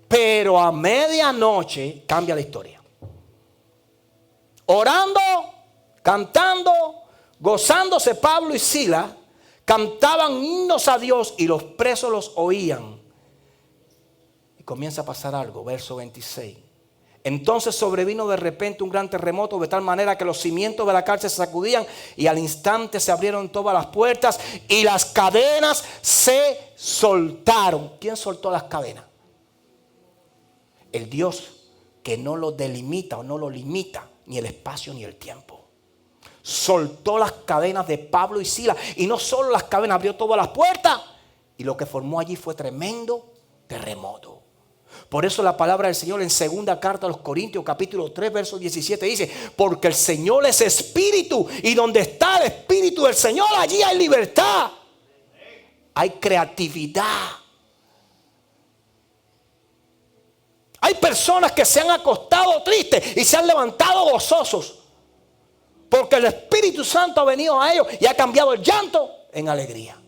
Pero a medianoche cambia la historia. Orando, cantando, gozándose Pablo y Silas, cantaban himnos a Dios y los presos los oían. Y comienza a pasar algo, verso 26. Entonces sobrevino de repente un gran terremoto de tal manera que los cimientos de la cárcel se sacudían y al instante se abrieron todas las puertas y las cadenas se soltaron. ¿Quién soltó las cadenas? El Dios que no lo delimita o no lo limita ni el espacio ni el tiempo. Soltó las cadenas de Pablo y Silas y no solo las cadenas, abrió todas las puertas y lo que formó allí fue tremendo terremoto. Por eso la palabra del Señor en segunda carta a los Corintios capítulo 3 verso 17 dice, porque el Señor es espíritu y donde está el espíritu del Señor allí hay libertad, hay creatividad. Hay personas que se han acostado tristes y se han levantado gozosos porque el Espíritu Santo ha venido a ellos y ha cambiado el llanto en alegría.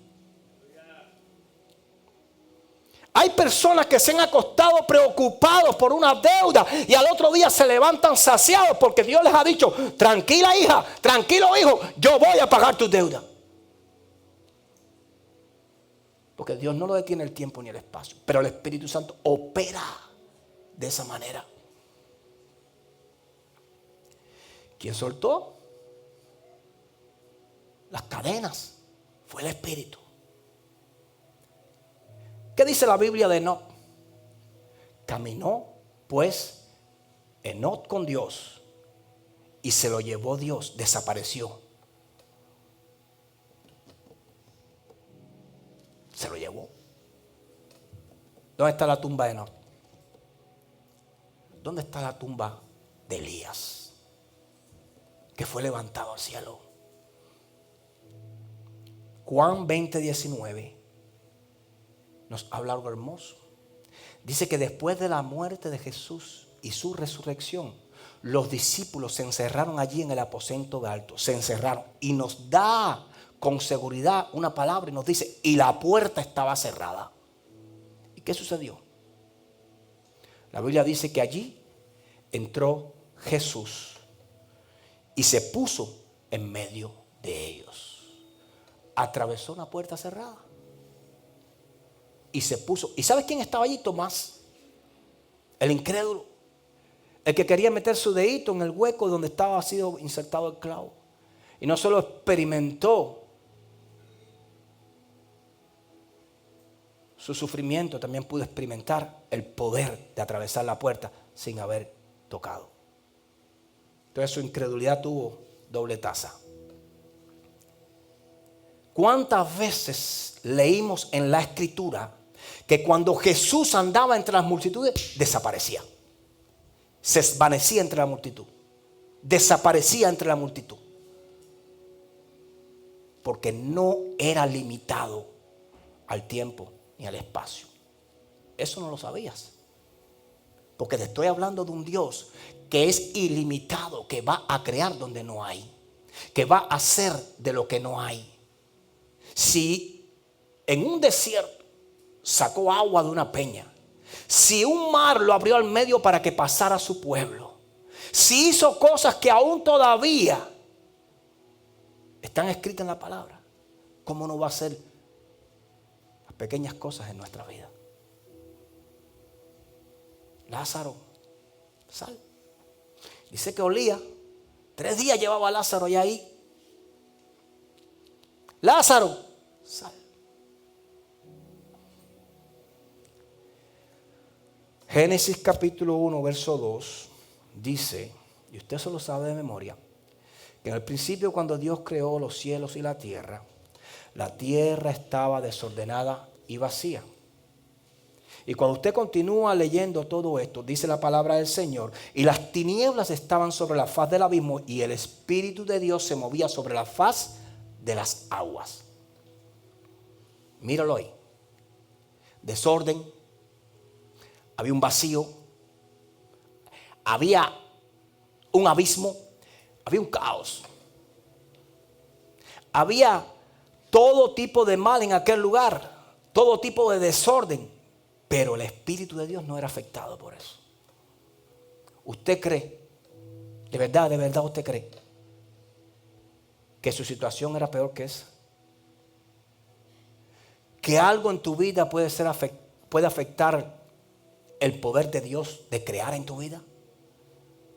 Hay personas que se han acostado preocupados por una deuda y al otro día se levantan saciados porque Dios les ha dicho, tranquila hija, tranquilo hijo, yo voy a pagar tu deuda. Porque Dios no lo detiene el tiempo ni el espacio, pero el Espíritu Santo opera de esa manera. ¿Quién soltó las cadenas? Fue el Espíritu. ¿Qué dice la Biblia de Enoc? Caminó pues Enoc con Dios y se lo llevó Dios, desapareció. Se lo llevó. ¿Dónde está la tumba de Enoc? ¿Dónde está la tumba de Elías, que fue levantado al cielo? Juan 20:19 nos habla algo hermoso. Dice que después de la muerte de Jesús y su resurrección, los discípulos se encerraron allí en el aposento de alto. Se encerraron y nos da con seguridad una palabra y nos dice, y la puerta estaba cerrada. ¿Y qué sucedió? La Biblia dice que allí entró Jesús y se puso en medio de ellos. Atravesó una puerta cerrada y se puso. ¿Y sabes quién estaba allí? Tomás, el incrédulo, el que quería meter su dedito en el hueco donde estaba sido insertado el clavo. Y no solo experimentó su sufrimiento, también pudo experimentar el poder de atravesar la puerta sin haber tocado. Entonces su incredulidad tuvo doble tasa. ¿Cuántas veces leímos en la Escritura que cuando Jesús andaba entre las multitudes, desaparecía? Se desvanecía entre la multitud. Desaparecía entre la multitud. Porque no era limitado al tiempo ni al espacio. Eso no lo sabías. Porque te estoy hablando de un Dios que es ilimitado, que va a crear donde no hay, que va a hacer de lo que no hay. Si en un desierto sacó agua de una peña, si un mar lo abrió al medio para que pasara su pueblo, si hizo cosas que aún todavía están escritas en la palabra, ¿cómo no va a hacer las pequeñas cosas en nuestra vida? Lázaro, sal. Dice que olía. 3 días llevaba a Lázaro y ahí. Lázaro, sal. Génesis capítulo 1, verso 2 dice, y usted se lo sabe de memoria, que en el principio cuando Dios creó los cielos y la tierra estaba desordenada y vacía. Y cuando usted continúa leyendo todo esto, dice la palabra del Señor, y las tinieblas estaban sobre la faz del abismo y el Espíritu de Dios se movía sobre la faz de las aguas. Míralo ahí. Desorden. Había un vacío. Había un abismo. Había un caos. Había todo tipo de mal en aquel lugar. Todo tipo de desorden. Pero el Espíritu de Dios no era afectado por eso. ¿Usted cree? De verdad usted cree que su situación era peor que esa? ¿Que algo en tu vida puede afectar el poder de Dios de crear en tu vida?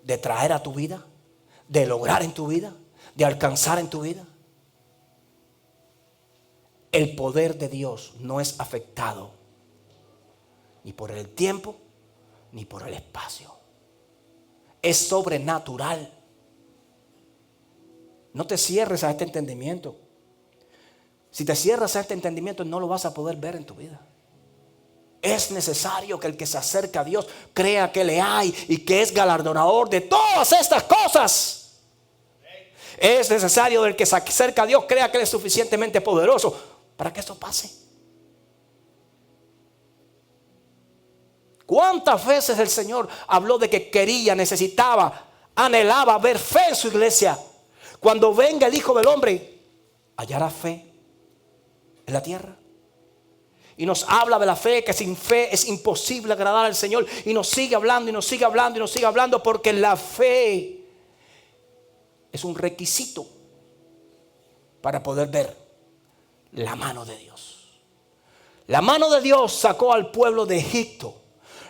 ¿De traer a tu vida? ¿De lograr en tu vida? ¿De alcanzar en tu vida? El poder de Dios no es afectado ni por el tiempo ni por el espacio. Es sobrenatural. No te cierres a este entendimiento. Si te cierras a este entendimiento, no lo vas a poder ver en tu vida. Es necesario que el que se acerca a Dios crea que le hay y que es galardonador de todas estas cosas. Es necesario que el que se acerca a Dios crea que Él es suficientemente poderoso para que eso pase. ¿Cuántas veces el Señor habló de que quería, necesitaba, anhelaba ver fe en su iglesia? Cuando venga el Hijo del Hombre, hallará fe en la tierra. Y nos habla de la fe, que sin fe es imposible agradar al Señor. Y nos sigue hablando y nos sigue hablando y nos sigue hablando, porque la fe es un requisito para poder ver la mano de Dios. La mano de Dios sacó al pueblo de Egipto.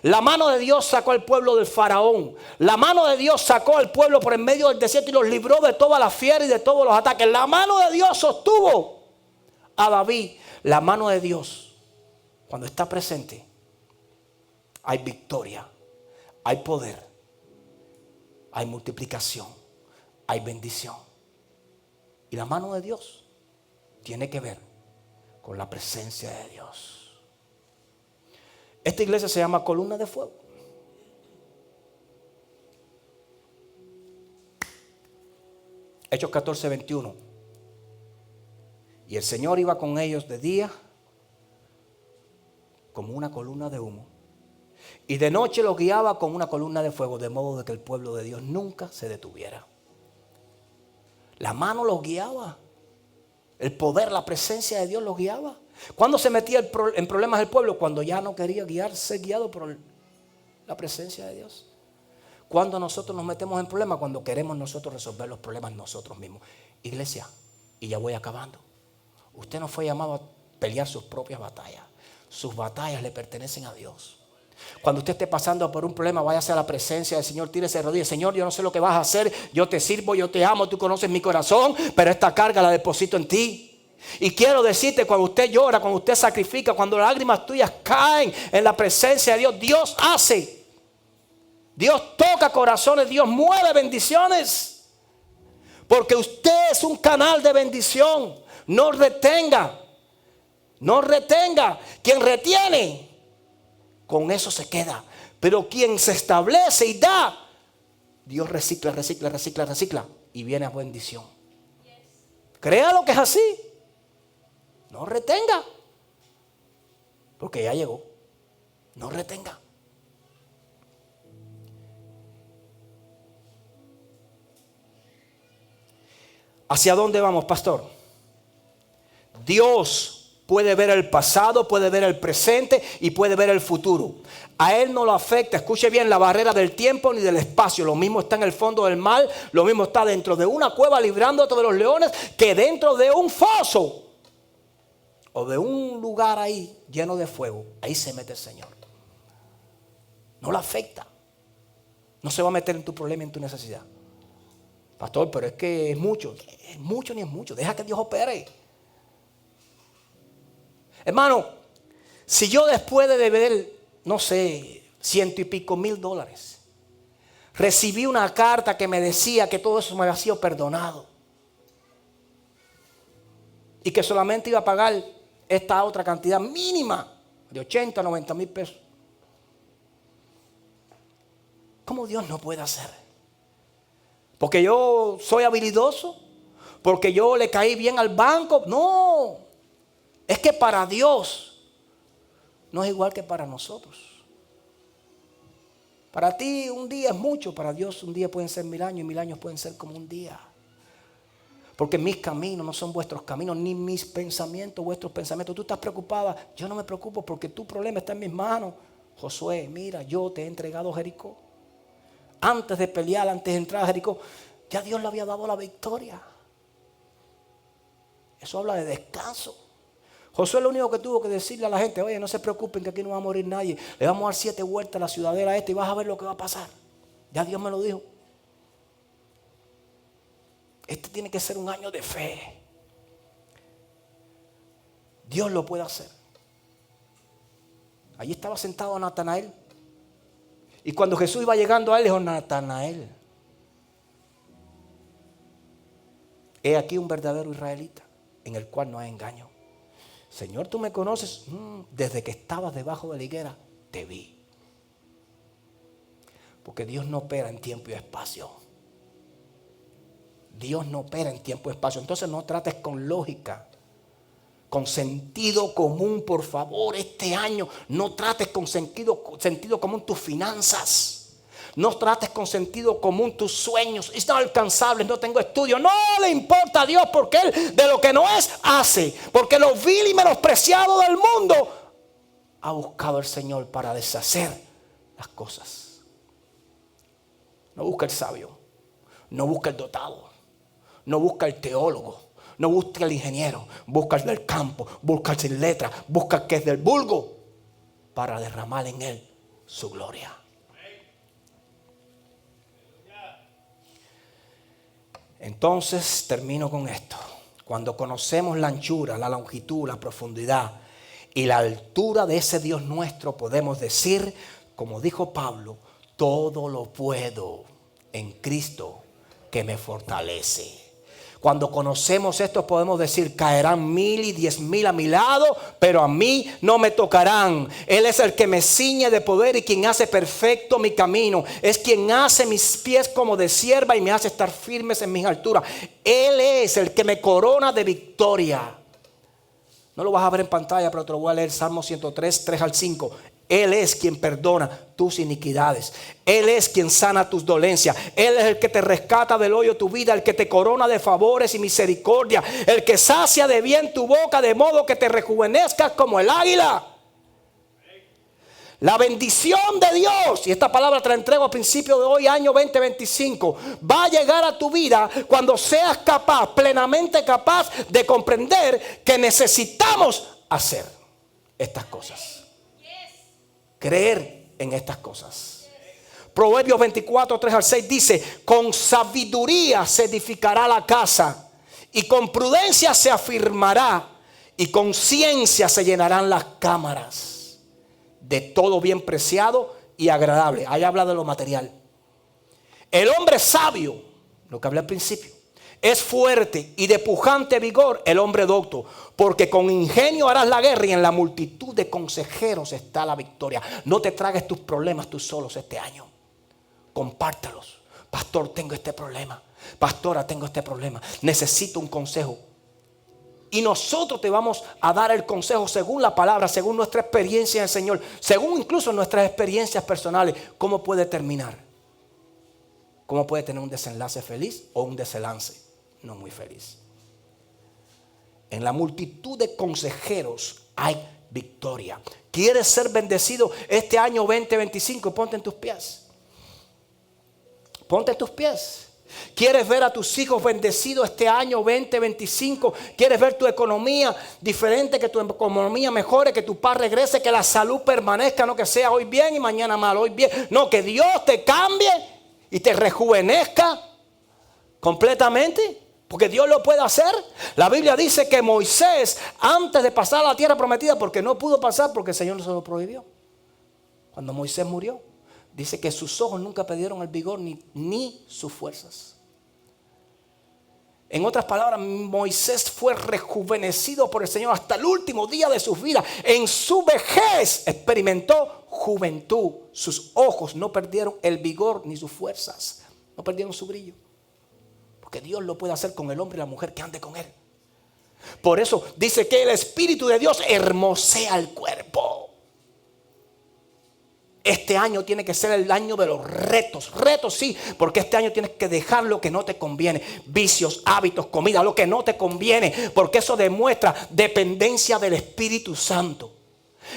La mano de Dios sacó al pueblo del faraón. La mano de Dios sacó al pueblo por en medio del desierto y los libró de todas las fieras y de todos los ataques. La mano de Dios sostuvo a David. La mano de Dios, cuando está presente, hay victoria, hay poder, hay multiplicación, hay bendición. Y la mano de Dios tiene que ver con la presencia de Dios. Esta iglesia se llama Columna de Fuego. Hechos 14:21. Y el Señor iba con ellos de día como una columna de humo, y de noche los guiaba con una columna de fuego, de modo de que el pueblo de Dios nunca se detuviera. La mano los guiaba. El poder, la presencia de Dios los guiaba. ¿Cuándo se metía en problemas el pueblo? Cuando ya no quería ser guiado por la presencia de Dios. Cuando nosotros nos metemos en problemas, cuando queremos nosotros resolver los problemas nosotros mismos. Iglesia, y ya voy acabando. Usted no fue llamado a pelear sus propias batallas. Sus batallas le pertenecen a Dios. Cuando usted esté pasando por un problema, váyase a la presencia del Señor, tírese de rodillas. Señor, yo no sé lo que vas a hacer, yo te sirvo, yo te amo, tú conoces mi corazón, pero esta carga la deposito en ti. Y quiero decirte, cuando usted llora, cuando usted sacrifica, cuando las lágrimas tuyas caen en la presencia de Dios, Dios hace. Dios toca corazones, Dios mueve bendiciones. Porque usted es un canal de bendición. No retenga. No retenga. Quien retiene, con eso se queda. Pero quien se establece y da, Dios recicla, recicla, recicla, recicla. Y viene a bendición. Créalo que es así. No retenga. Porque ya llegó. No retenga. ¿Hacia dónde vamos, pastor? Dios puede ver el pasado, puede ver el presente y puede ver el futuro. A Él no lo afecta, escuche bien, la barrera del tiempo ni del espacio. Lo mismo está en el fondo del mar, lo mismo está dentro de una cueva librándote de los leones que dentro de un foso o de un lugar ahí lleno de fuego. Ahí se mete el Señor. No lo afecta. No se va a meter en tu problema y en tu necesidad. Pastor, pero es que es mucho. Es mucho ni es mucho. Deja que Dios opere. Hermano, si yo después de deber, no sé, $100 y pico mil, recibí una carta que me decía que todo eso me había sido perdonado y que solamente iba a pagar esta otra cantidad mínima de 80, 90 mil pesos. ¿Cómo Dios no puede hacer? ¿Porque yo soy habilidoso? ¿Porque yo le caí bien al banco? No. Es que para Dios no es igual que para nosotros. Para ti un día es mucho, para Dios un día pueden ser 1000 años y 1000 años pueden ser como un día. Porque mis caminos no son vuestros caminos, ni mis pensamientos vuestros pensamientos. Tú estás preocupada, yo no me preocupo porque tu problema está en mis manos. Josué, mira, yo te he entregado Jericó. Antes de pelear, antes de entrar a Jericó, ya Dios le había dado la victoria. Eso habla de descanso. Josué lo único que tuvo que decirle a la gente, oye, no se preocupen que aquí no va a morir nadie. Le vamos a dar 7 vueltas a la ciudadela esta y vas a ver lo que va a pasar. Ya Dios me lo dijo. Este tiene que ser un año de fe. Dios lo puede hacer. Allí estaba sentado Natanael. Y cuando Jesús iba llegando a él, dijo, Natanael, he aquí un verdadero israelita en el cual no hay engaño. Señor, tú me conoces. Desde que estabas debajo de la higuera, te vi. Porque Dios no opera en tiempo y espacio. Dios no opera en tiempo y espacio. Entonces no trates con lógica, con sentido común, por favor. Este año no trates con sentido común tus finanzas. No trates con sentido común tus sueños. Es no alcanzable, no tengo estudio. No le importa a Dios porque Él de lo que no es, hace. Porque lo vil y menospreciado del mundo ha buscado el Señor para deshacer las cosas. No busca el sabio, no busca el dotado, no busca el teólogo, no busca el ingeniero, busca el del campo, busca el sin letra, busca el que es del vulgo para derramar en él su gloria. Entonces termino con esto. Cuando conocemos la anchura, la longitud, la profundidad y la altura de ese Dios nuestro, podemos decir, como dijo Pablo, todo lo puedo en Cristo que me fortalece. Cuando conocemos esto podemos decir, caerán 1000 y 10,000 a mi lado, pero a mí no me tocarán. Él es el que me ciñe de poder y quien hace perfecto mi camino. Es quien hace mis pies como de sierva y me hace estar firmes en mis alturas. Él es el que me corona de victoria. No lo vas a ver en pantalla, pero te lo voy a leer. Salmo 103, 3 al 5. Él es quien perdona tus iniquidades. Él es quien sana tus dolencias. Él es el que te rescata del hoyo tu vida, el que te corona de favores y misericordia, el que sacia de bien tu boca de modo que te rejuvenezcas como el águila. La bendición de Dios, y esta palabra te la entrego a principio de hoy, año 2025, va a llegar a tu vida cuando seas capaz, plenamente capaz de comprender que necesitamos hacer estas cosas. Creer en estas cosas. Proverbios 24, 3 al 6 dice: con sabiduría se edificará la casa, y con prudencia se afirmará, y con ciencia se llenarán las cámaras de todo bien preciado y agradable. Ahí habla de lo material. El hombre sabio, lo que hablé al principio, es fuerte y de pujante vigor el hombre docto, porque con ingenio harás la guerra y en la multitud de consejeros está la victoria. No te tragues tus problemas tú solos este año. Compártelos. Pastor, tengo este problema. Pastora, tengo este problema. Necesito un consejo. Y nosotros te vamos a dar el consejo según la palabra, según nuestra experiencia en el Señor, según incluso nuestras experiencias personales, cómo puede terminar. Cómo puede tener un desenlace feliz o un desenlace no muy feliz. En la multitud de consejeros hay victoria. ¿Quieres ser bendecido este año 2025? Ponte en tus pies. Ponte en tus pies. ¿Quieres ver a tus hijos bendecidos este año 2025? ¿Quieres ver tu economía diferente, que tu economía mejore, que tu paz regrese, que la salud permanezca, no que sea hoy bien y mañana mal, hoy bien? No, que Dios te cambie y te rejuvenezca completamente. Porque Dios lo puede hacer. La Biblia dice que Moisés, antes de pasar a la tierra prometida, porque no pudo pasar porque el Señor no se lo prohibió. Cuando Moisés murió, dice que sus ojos nunca perdieron el vigor ni sus fuerzas. En otras palabras, Moisés fue rejuvenecido por el Señor hasta el último día de su vida. En su vejez experimentó juventud. Sus ojos no perdieron el vigor ni sus fuerzas. No perdieron su brillo. Porque Dios lo puede hacer con el hombre y la mujer que ande con él. Por eso dice que el Espíritu de Dios hermosea el cuerpo. Este año tiene que ser el año de los retos. Retos sí, porque este año tienes que dejar lo que no te conviene. Vicios, hábitos, comida, lo que no te conviene. Porque eso demuestra dependencia del Espíritu Santo.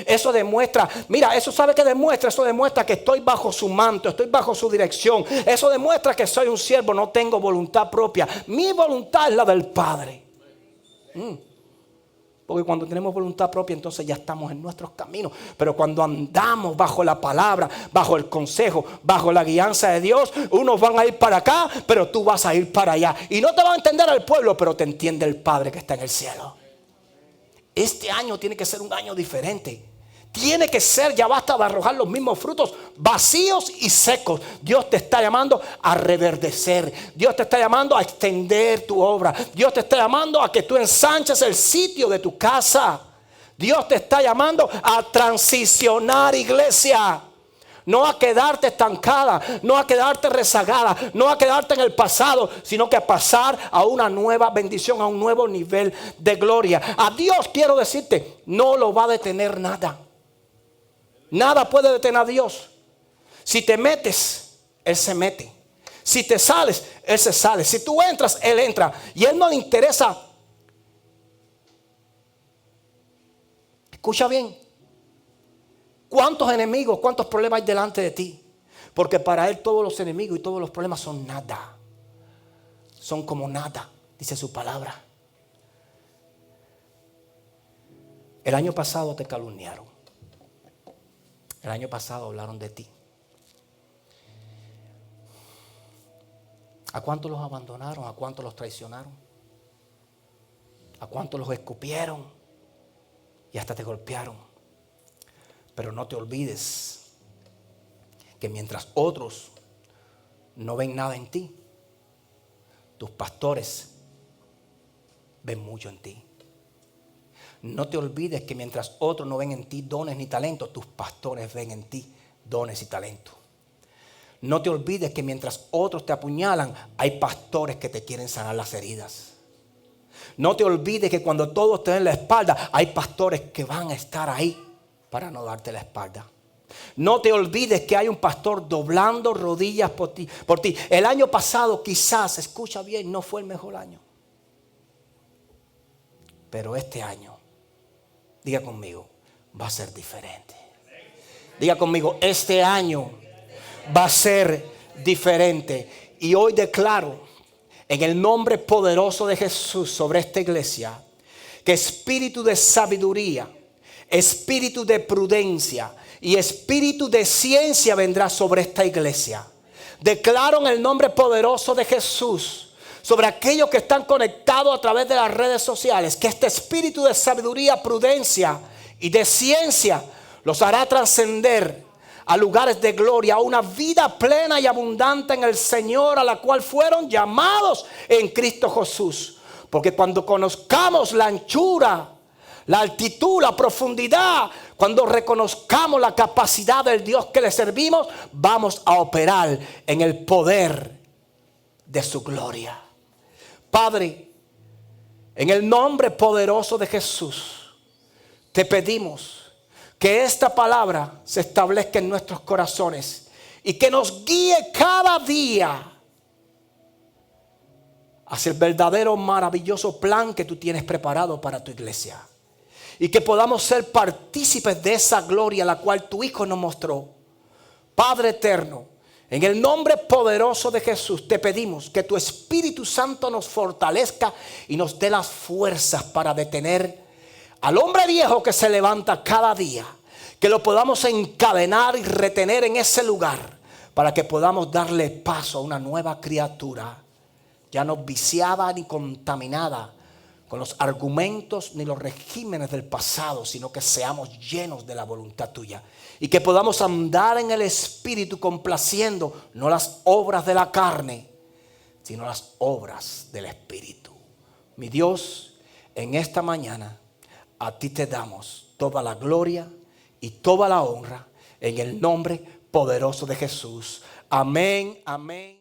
Eso demuestra, mira, eso sabe que demuestra, eso demuestra que estoy bajo su manto, estoy bajo su dirección. Eso demuestra que soy un siervo, no tengo voluntad propia. Mi voluntad es la del Padre. Porque cuando tenemos voluntad propia, entonces ya estamos en nuestros caminos. Pero cuando andamos bajo la palabra, bajo el consejo, bajo la guianza de Dios, unos van a ir para acá, pero tú vas a ir para allá. Y no te va a entender el pueblo, pero te entiende el Padre que está en el cielo. Este año tiene que ser un año diferente. Tiene que ser, ya basta de arrojar los mismos frutos vacíos y secos. Dios te está llamando a reverdecer. Dios te está llamando a extender tu obra. Dios te está llamando a que tú ensanches el sitio de tu casa. Dios te está llamando a transicionar, iglesia. No a quedarte estancada, no a quedarte rezagada, no a quedarte en el pasado, sino que a pasar a una nueva bendición, a un nuevo nivel de gloria. A Dios, quiero decirte, no lo va a detener nada. Nada puede detener a Dios. Si te metes, Él se mete. Si te sales, Él se sale. Si tú entras, Él entra. Y a Él no le interesa. Escucha bien. ¿Cuántos enemigos, cuántos problemas hay delante de ti? Porque para Él todos los enemigos y todos los problemas son nada. Son como nada, dice su palabra. El año pasado te calumniaron. El año pasado hablaron de ti. ¿A cuántos los abandonaron? ¿A cuántos los traicionaron? ¿A cuántos los escupieron? Y hasta te golpearon. Pero no te olvides que mientras otros no ven nada en ti, tus pastores ven mucho en ti. No te olvides que mientras otros no ven en ti dones ni talentos, tus pastores ven en ti dones y talentos. No te olvides que mientras otros te apuñalan, hay pastores que te quieren sanar las heridas. No te olvides que cuando todos te den la espalda, hay pastores que van a estar ahí para no darte la espalda. No te olvides que hay un pastor doblando rodillas por ti. El año pasado quizás, escucha bien, no fue el mejor año. Pero este año, diga conmigo, va a ser diferente. Diga conmigo, este año va a ser diferente. Y hoy declaro en el nombre poderoso de Jesús sobre esta iglesia que espíritu de sabiduría, espíritu de prudencia y espíritu de ciencia vendrá sobre esta iglesia. Declaro en el nombre poderoso de Jesús sobre aquellos que están conectados a través de las redes sociales, que este espíritu de sabiduría, prudencia y de ciencia los hará trascender a lugares de gloria, a una vida plena y abundante en el Señor, a la cual fueron llamados en Cristo Jesús. Porque cuando conozcamos la anchura, la altitud, la profundidad, cuando reconozcamos la capacidad del Dios que le servimos, vamos a operar en el poder de su gloria. Padre, en el nombre poderoso de Jesús, te pedimos que esta palabra se establezca en nuestros corazones y que nos guíe cada día hacia el verdadero maravilloso plan que tú tienes preparado para tu iglesia. Y que podamos ser partícipes de esa gloria la cual tu Hijo nos mostró. Padre eterno, en el nombre poderoso de Jesús te pedimos que tu Espíritu Santo nos fortalezca y nos dé las fuerzas para detener al hombre viejo que se levanta cada día, que lo podamos encadenar y retener en ese lugar para que podamos darle paso a una nueva criatura, ya no viciada ni contaminada con los argumentos ni los regímenes del pasado, sino que seamos llenos de la voluntad tuya y que podamos andar en el Espíritu complaciendo no las obras de la carne, sino las obras del Espíritu. Mi Dios, en esta mañana a ti te damos toda la gloria y toda la honra en el nombre poderoso de Jesús. Amén, amén.